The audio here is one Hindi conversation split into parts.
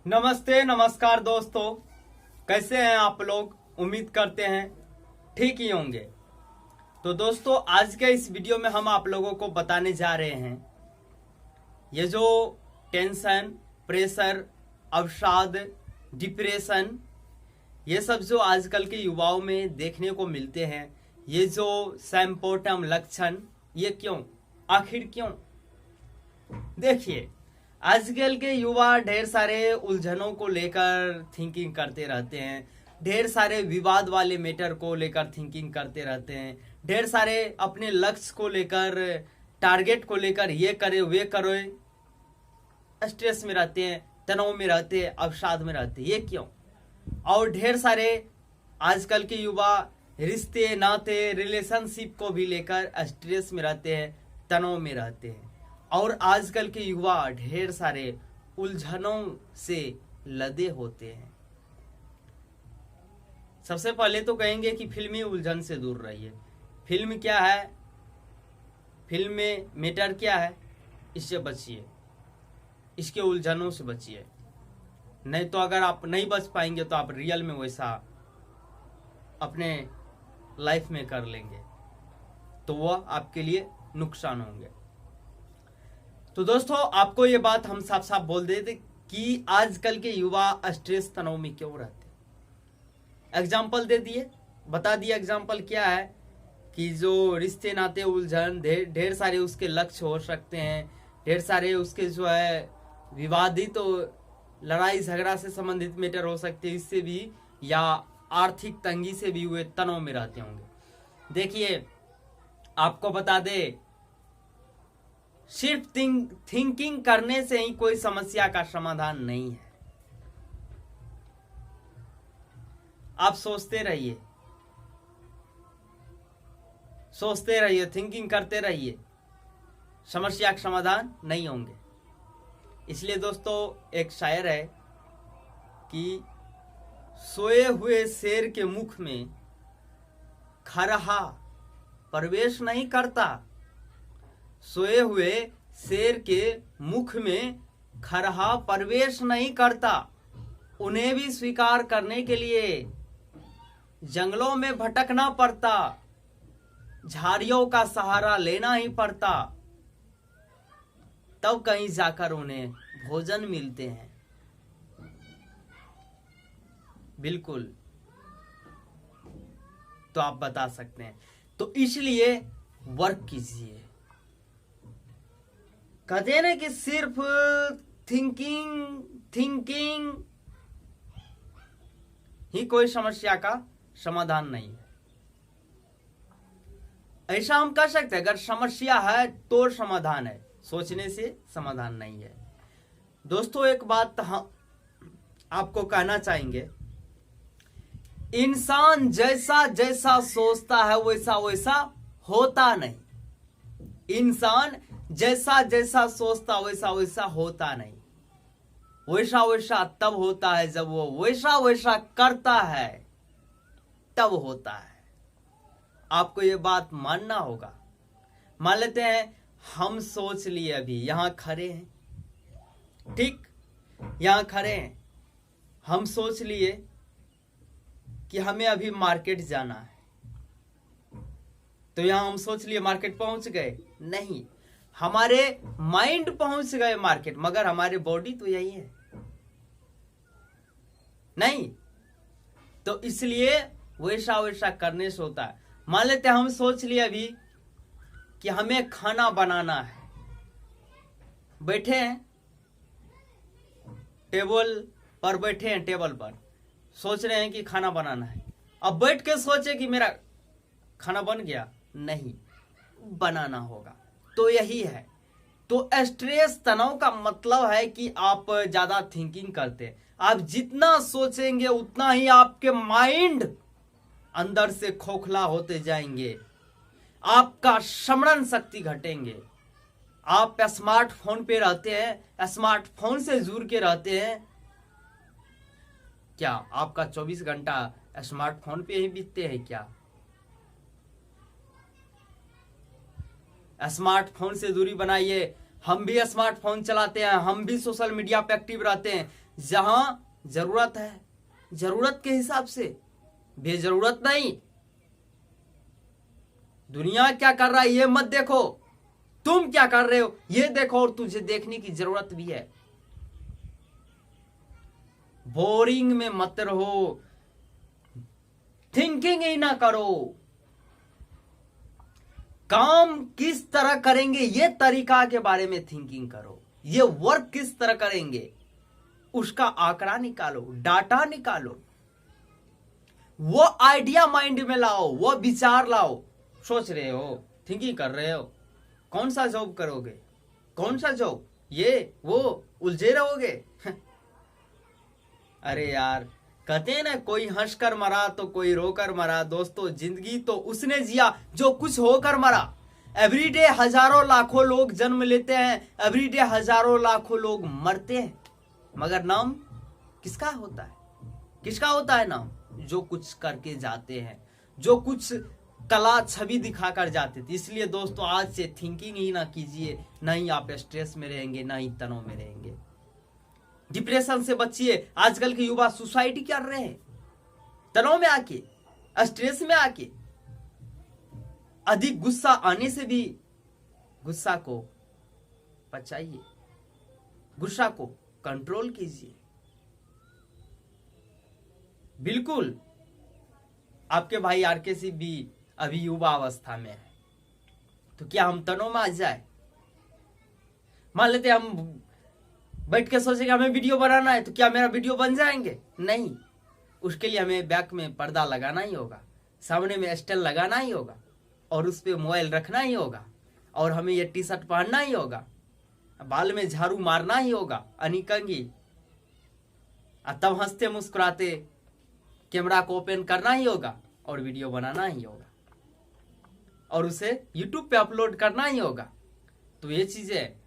नमस्ते नमस्कार दोस्तों, कैसे हैं आप लोग। उम्मीद करते हैं ठीक ही होंगे। तो दोस्तों, आज के इस वीडियो में हम आप लोगों को बताने जा रहे हैं ये जो टेंशन, प्रेशर, अवसाद, डिप्रेशन, ये सब जो आजकल के युवाओं में देखने को मिलते हैं, ये जो सिम्पटम लक्षण, ये क्यों, आखिर क्यों। देखिए, आजकल के युवा ढेर सारे उलझनों को लेकर थिंकिंग करते रहते हैं, ढेर सारे विवाद वाले मैटर को लेकर थिंकिंग करते रहते हैं, ढेर सारे अपने लक्ष्य को लेकर, टारगेट को लेकर ये करे वे करे, स्ट्रेस में रहते हैं, तनाव में रहते हैं, अवसाद में रहते हैं। ये क्यों? और ढेर सारे आजकल के युवा रिश्ते नाते रिलेशनशिप को भी लेकर स्ट्रेस में रहते हैं, तनाव में रहते हैं। और आजकल के युवा ढेर सारे उलझनों से लदे होते हैं। सबसे पहले तो कहेंगे कि फिल्मी उलझन से दूर रहिए। फिल्म क्या है, फिल्म में मैटर क्या है, इससे बचिए, इसके उलझनों से बचिए। नहीं तो अगर आप नहीं बच पाएंगे तो आप रियल में वैसा अपने लाइफ में कर लेंगे, तो वह आपके लिए नुकसान होंगे। तो दोस्तों, आपको ये बात हम साफ साफ बोल देते कि आजकल के युवा स्ट्रेस तनाव में क्यों रहते। एग्जाम्पल दे दिए, बता दिए एग्जाम्पल क्या है कि जो रिश्ते नाते उलझन, ढेर सारे उसके लक्ष्य हो सकते हैं, ढेर सारे उसके जो है विवादित तो लड़ाई झगड़ा से संबंधित मैटर हो सकते हैं, इससे भी, या आर्थिक तंगी से भी वे तनाव में रहते होंगे। देखिए, आपको बता दे, सिर्फ थिंकिंग करने से ही कोई समस्या का समाधान नहीं है। आप सोचते रहिए, थिंकिंग करते रहिए, समस्या का समाधान नहीं होंगे। इसलिए दोस्तों, एक शायर है कि सोए हुए शेर के मुख में खरहा प्रवेश नहीं करता। सोए हुए शेर के मुख में खरहा प्रवेश नहीं करता। उन्हें भी स्वीकार करने के लिए जंगलों में भटकना पड़ता, झाड़ियों का सहारा लेना ही पड़ता, तब कहीं जाकर उन्हें भोजन मिलते हैं। बिल्कुल, तो आप बता सकते हैं। तो इसलिए वर्क कीजिए। कहते हैं ना कि सिर्फ थिंकिंग ही कोई समस्या का समाधान नहीं है। ऐसा हम कह सकते हैं, अगर समस्या है तो समाधान है, सोचने से समाधान नहीं है। दोस्तों, एक बात हम आपको कहना चाहेंगे, इंसान जैसा जैसा सोचता है वैसा वैसा होता नहीं। इंसान जैसा जैसा सोचता वैसा वैसा होता नहीं। वैसा वैसा तब होता है जब वो वैसा वैसा करता है, तब होता है। आपको ये बात मानना होगा। मान लेते हैं, हम सोच लिए, अभी यहां खड़े हैं, ठीक, यहां खड़े हैं, हम सोच लिए कि हमें अभी मार्केट जाना है। तो यहां हम सोच लिए मार्केट पहुंच गए? नहीं, हमारे माइंड पहुंच गए मार्केट, मगर हमारे बॉडी तो यही है नहीं। तो इसलिए वैसा वैसा करने से होता है। मान लेते हैं हम सोच लिए अभी कि हमें खाना बनाना है, बैठे हैं टेबल पर, बैठे हैं टेबल पर, सोच रहे हैं कि खाना बनाना है। अब बैठ के सोचे कि मेरा खाना बन गया, नहीं, बनाना होगा। तो यही है। तो स्ट्रेस तनाव का मतलब है कि आप ज्यादा थिंकिंग करते हैं। आप जितना सोचेंगे उतना ही आपके माइंड अंदर से खोखला होते जाएंगे, आपका स्मरण शक्ति घटेंगे। आप स्मार्टफोन पे रहते हैं, स्मार्टफोन से जुड़ के रहते हैं, क्या आपका 24 घंटा स्मार्टफोन पे ही बीतते हैं क्या? स्मार्टफोन से दूरी बनाइए। हम भी स्मार्टफोन चलाते हैं, हम भी सोशल मीडिया पे एक्टिव रहते हैं। जहां जरूरत है, जरूरत के हिसाब से, बेजरूरत नहीं। दुनिया क्या कर रहा है ये मत देखो, तुम क्या कर रहे हो ये देखो, और तुझे देखने की जरूरत भी है। बोरिंग में मत रहो, थिंकिंग ही ना करो। काम किस तरह करेंगे ये तरीका के बारे में थिंकिंग करो। ये वर्क किस तरह करेंगे उसका आंकड़ा निकालो, डाटा निकालो, वो आइडिया माइंड में लाओ, वो विचार लाओ। सोच रहे हो, थिंकिंग कर रहे हो, कौन सा जॉब करोगे, कौन सा जॉब, ये वो उलझे रहोगे। अरे यार, कहते हैं ना, कोई हंसकर मरा तो कोई रोकर मरा। दोस्तों, जिंदगी तो उसने जिया जो कुछ होकर मरा। एवरीडे हजारों लाखों लोग जन्म लेते हैं, एवरीडे हजारों लाखों लोग मरते हैं, मगर नाम किसका होता है? किसका होता है नाम? जो कुछ करके जाते हैं, जो कुछ कला छवि दिखाकर जाते थे। इसलिए दोस्तों, आज से थिंकिंग ही ना कीजिए, ना ही आप स्ट्रेस में रहेंगे, ना ही तनाव में रहेंगे। डिप्रेशन से बचिए। आजकल के युवा सुसाइड कर रहे हैं तनाव में आके, स्ट्रेस में आके। अधिक गुस्सा आने से भी गुस्सा को बचाइए, गुस्सा को कंट्रोल कीजिए। बिल्कुल, आपके भाई आरके सिंह भी अभी युवा अवस्था में है, तो क्या हम तनाव में आ जाए? मान लेते हम बैठ के सोचेंगे हमें वीडियो बनाना है, तो क्या मेरा वीडियो बन जाएंगे? नहीं। उसके लिए हमें बैक में पर्दा लगाना ही होगा, सामने में स्टैंड लगाना ही होगा, और उस पे मोबाइल रखना ही होगा, और हमें ये टी शर्ट पहनना ही होगा, बाल में झाड़ू मारना ही होगा, अनिकंगी, तब हंसते मुस्कुराते कैमरा को ओपन करना ही होगा, और वीडियो बनाना ही होगा, और उसे यूट्यूब पे अपलोड करना ही होगा। तो ये चीजें,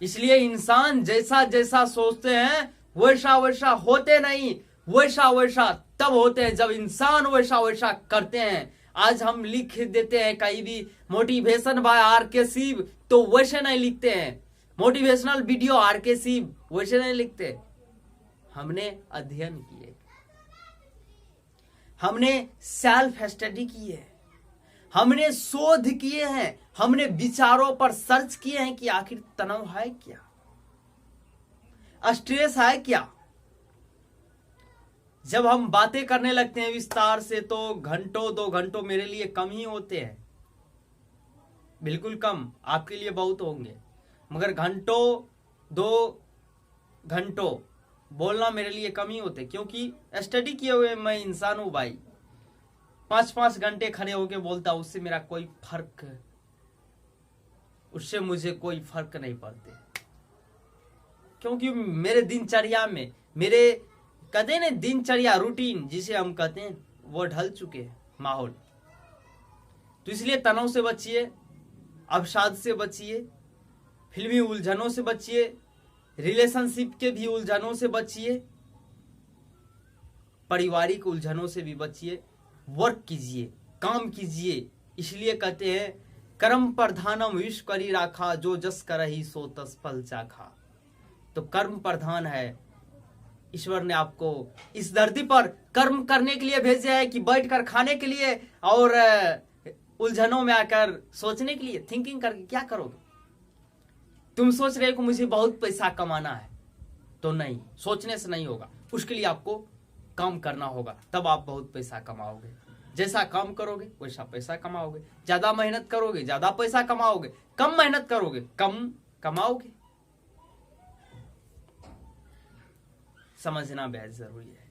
इसलिए इंसान जैसा जैसा सोचते हैं वैसा वैसा होते नहीं, वैसा वैसा तब होते हैं जब इंसान वैसा वैसा करते हैं। आज हम लिख देते हैं कहीं भी मोटिवेशन बाय आरके सिंह, तो वैसे नहीं लिखते हैं। मोटिवेशनल वीडियो आरके सिंह, वैसे नहीं लिखते। हमने अध्ययन किए, हमने सेल्फ स्टडी की है, हमने शोध किए हैं, हमने विचारों पर सर्च किए हैं कि आखिर तनाव है क्या, स्ट्रेस है क्या। जब हम बातें करने लगते हैं विस्तार से, तो घंटों 2 घंटों मेरे लिए कम ही होते हैं, बिल्कुल कम, आपके लिए बहुत होंगे, मगर घंटों 2 घंटों बोलना मेरे लिए कम ही होते, क्योंकि स्टडी किए हुए मैं इंसान हूं भाई। 5-5 घंटे खड़े होके बोलता, उससे मेरा कोई फर्क, उससे मुझे कोई फर्क नहीं पड़ते, क्योंकि मेरे दिनचर्या में, मेरे कहते हैं ना दिनचर्या, रूटीन जिसे हम कहते हैं, वो ढल चुके हैं माहौल। तो इसलिए तनाव से बचिए, अवसाद से बचिए, फिल्मी उलझनों से बचिए, रिलेशनशिप के भी उलझनों से बचिए, पारिवारिक उलझनों से भी बचिए। वर्क कीजिए, काम कीजिए। इसलिए कहते हैं कर्म प्रधानम विश्व करी राखा, जो जस करहि सो तस फल चाखा। तो कर्म प्रधान है, ईश्वर ने आपको इस धरती पर कर्म करने के लिए भेजा है कि बैठकर खाने के लिए और उलझनों में आकर सोचने के लिए। थिंकिंग करके क्या करोगे? तुम सोच रहे हो कि मुझे बहुत पैसा कमाना है, तो नहीं, सोचने से नहीं होगा, उसके लिए आपको काम करना होगा, तब आप बहुत पैसा कमाओगे। जैसा काम करोगे वैसा पैसा कमाओगे, ज्यादा मेहनत करोगे ज्यादा पैसा कमाओगे, कम मेहनत करोगे कम कमाओगे। समझना बेहद जरूरी है,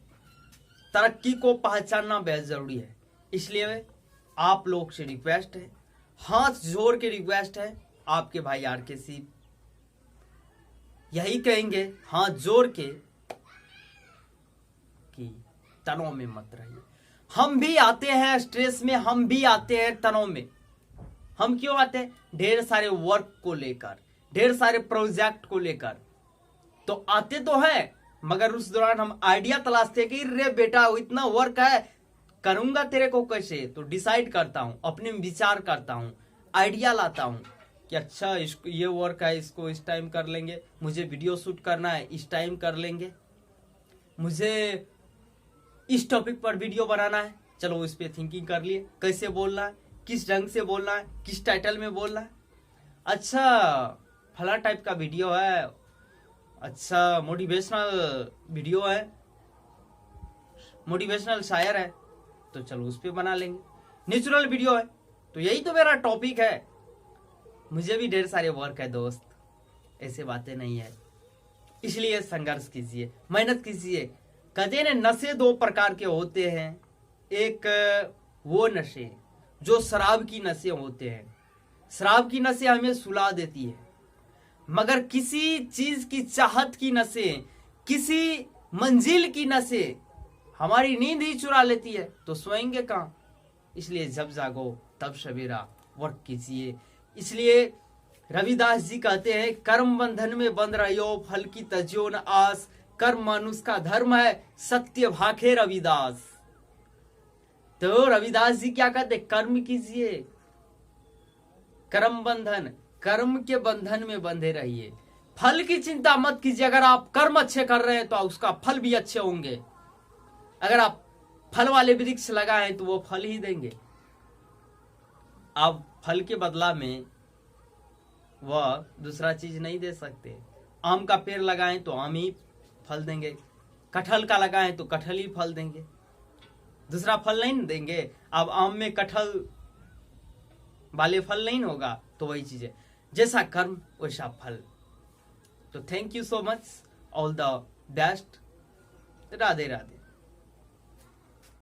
तरक्की को पहचानना बेहद जरूरी है। इसलिए आप लोग से रिक्वेस्ट है, हाथ जोड़ के रिक्वेस्ट है, आपके भाई आरके सिंह यही कहेंगे हाथ जोड़ के कि तनाव में मत रहिए। हम भी आते हैं स्ट्रेस में, हम भी आते हैं तनाव में। हम क्यों आते हैं? ढेर सारे वर्क को लेकर, ढेर सारे प्रोजेक्ट को लेकर तो आते तो है, मगर उस दौरान हम आइडिया तलाशते हैं कि रे बेटा इतना वर्क है, करूंगा तेरे को कैसे? तो डिसाइड करता हूं, अपने विचार करता हूं, आइडिया लाता हूं कि अच्छा इसको ये वर्क है, इसको इस टाइम कर लेंगे, मुझे वीडियो शूट करना है इस टाइम कर लेंगे, मुझे इस टॉपिक पर वीडियो बनाना है, चलो उस पर थिंकिंग कर लिए, कैसे बोलना है, किस ढंग से बोलना है, किस टाइटल में बोलना है। अच्छा फला टाइप का वीडियो है, अच्छा मोटिवेशनल वीडियो है, मोटिवेशनल शायर है, तो चलो उस पर बना लेंगे। नेचुरल वीडियो है, तो यही तो मेरा टॉपिक है। मुझे भी ढेर सारे वर्क है दोस्त, ऐसे बातें नहीं है। इसलिए संघर्ष कीजिए, मेहनत कीजिए। कहते हैं नशे दो प्रकार के होते हैं, एक वो नशे जो शराब की नशे होते हैं। शराब की नशे हमें सुला देती है, मगर किसी चीज की चाहत की नशे, किसी मंजिल की नशे हमारी नींद ही चुरा लेती है, तो सोएंगे कहाँ। इसलिए जब जागो तब सवेरा, वर्क कीजिए। इसलिए रविदास जी कहते हैं कर्म बंधन में बंध रहियो, फल की तजियो न आस, कर्म मनुष्य का धर्म है, सत्य भाखे रविदास। तो रविदास जी क्या कहते, कर्म कीजिए, कर्म बंधन, कर्म के बंधन में बंधे रहिए, फल की चिंता मत कीजिए। अगर आप कर्म अच्छे कर रहे हैं तो उसका फल भी अच्छे होंगे। अगर आप फल वाले वृक्ष लगाए तो वो फल ही देंगे। आप फल के बदला में वह दूसरा चीज नहीं दे सकते। आम का पेड़ लगाएं तो आम ही फल देंगे, कटहल का लगाएं तो कटहल ही फल देंगे, दूसरा फल नहीं देंगे। अब आम में कटहल वाले फल नहीं होगा, तो वही चीज है, जैसा कर्म वैसा फल। तो thank you so much, all the best, Radhe Radhe.